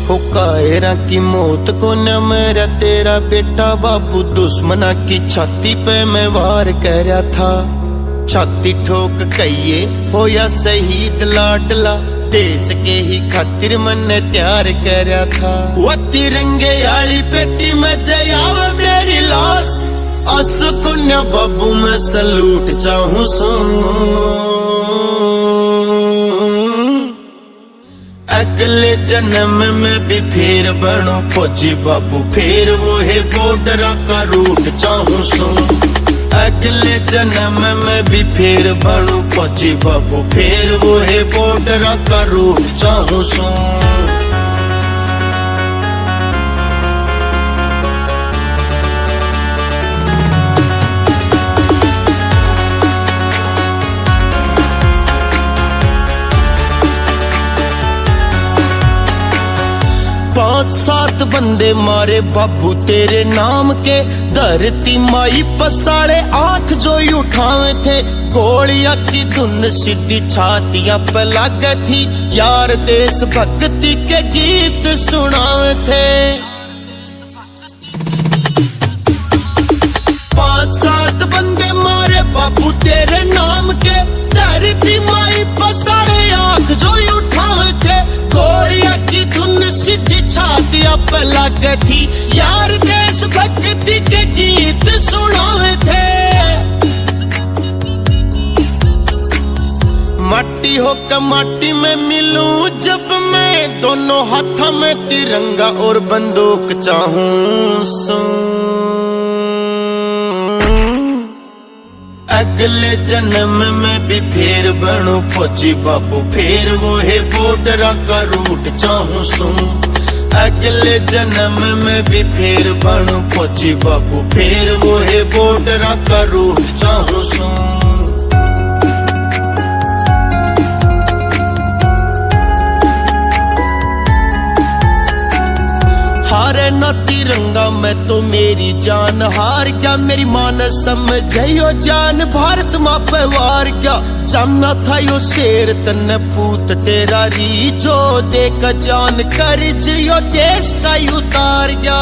हो कायरा की मौत को न मेरा तेरा बेटा बाबू दुश्मना की छाती पे मैं वार कर रहा था। छाती ठोक कहिए हो या शहीद लाडला देश के ही खातिर मन तैयार कर रहा था। वो तिरंगे आली पेटी में जयाव मेरी लाश असुकुन्या बाबू मैं सलूट चाहूं सो। अगले जन्म में भी फिर बनो फौजी बाबू फिर वो है बॉर्डर का रूट चाहूं सो। अगले जन्म में भी फिर बनो फौजी बाबू फिर वो है बॉर्डर का रूट चाहूं सो। पांच सात बंदे मारे बाबू तेरे नाम के धरती माई पसाड़े आंख जो ही उठावे थे। गोलियां की धुन सीधी छातियां पे लागे थी यार देश भक्ति के गीत सुनावे थे। पांच सात बंदे मारे बाबू तेरे नाम के धरती माई पसाड़े आंख जो ही उठावे थे। गोलियां की धुन सीधी छातियां पे लग थी यार देश भक्ति के गीत सुनावे थे। माटी होकर माटी में मिलूं जब मैं दोनों हाथों में तिरंगा और बंदूक चाहूं सो। अगले जन्म में भी फिर बनो फौजी बाबू फिर वो है बॉर्डर का रूट चाहूं सो। अगले जन्म में भी फिर बनो फौजी बाबू फिर वो है बॉर्डर का रूट चाहूं सो। हारे न तिरंगा मैं तो मेरी जान हार गया। मेरी मान समझो जान भारत माँ पे वार गया। जमना था यो शेर तन पूत तेरा री जो देख जान कर जियो देश का उतार गया।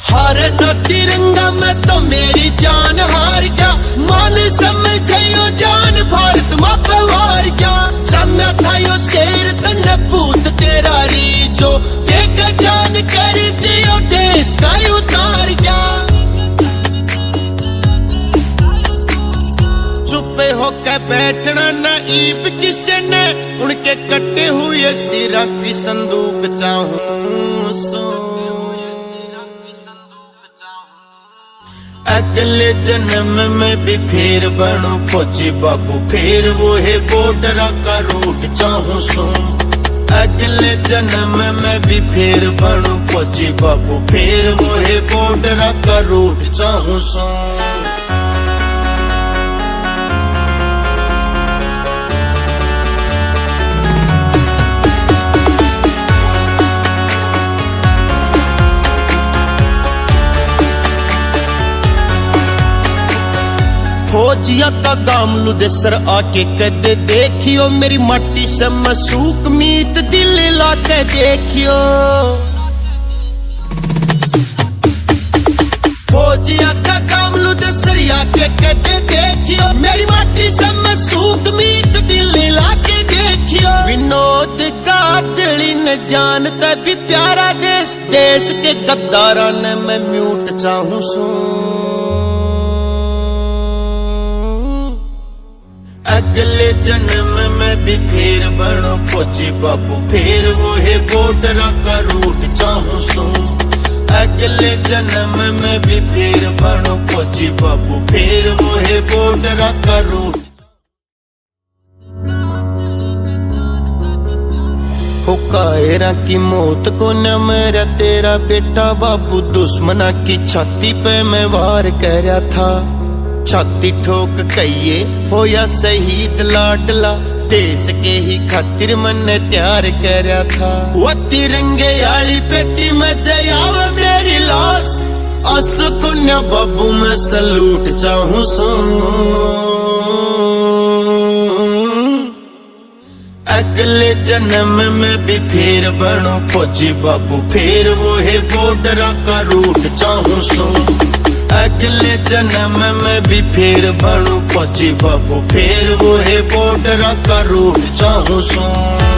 हारे न तिरंगा मैं तो मेरी जान हार गया। मान समझो जान भारत माँ पे वार गया। जमना था यो शेर तन पूत तेरा री जो देख जान कर जियो देश का उतार गया। चुपे होकर बैठना नाइब किसे ने उनके कटे हुए सिरा की संदूक चाहूं सो। अगले जन्म में भी फिर बनो फौजी बाबू फिर वो है बॉर्डर का रूट चाहूं सो। अगले जन्म में भी फिर बनो फौजी बाबू फिर वो है बॉर्डर का रूट चाहूं सो। फौजिया का गामलू देसर आके कदे देखियो मेरी माटी से मसूक मीत दिल लाके देखियो। फौजिया का गामलू देसर आके कदे देखियो मेरी माटी से मसूक मीत दिल लाके देखियो। विनोद का दिली न जानता भी प्यारा देश देश के गद्दारा ने मैं म्यूट चाहूं सो। अगले जन्म में भी फिर बनो फौजी बाबू फिर वो है बॉर्डर का रूट चाहूं सो। अगले जन्म में भी फिर बनो फौजी बाबू फिर वो है बॉर्डर का रूट। हो कायरा की मौत को न मेरा तेरा बेटा बाबू दुश्मना की छाती पे मैं वार कर रहा था। छाती ठोक कहिए हो या शहीद लाडला देश के ही खातिर मन तैयार कर रहा था। वो तिरंगे आली पेटी में जयाव मेरी लाश असुकुन्या बाबू मैं सलूट चाहूं सो। अगले जन्म में भी फिर बनूं फौजी बाबू, फिर वो है बॉर्डर का रूट चाहूं सो। अगले जन्म में भी फिर बनूं फौजी बाबू, फिर वो है बॉर्डर का रूट चाहूं सो।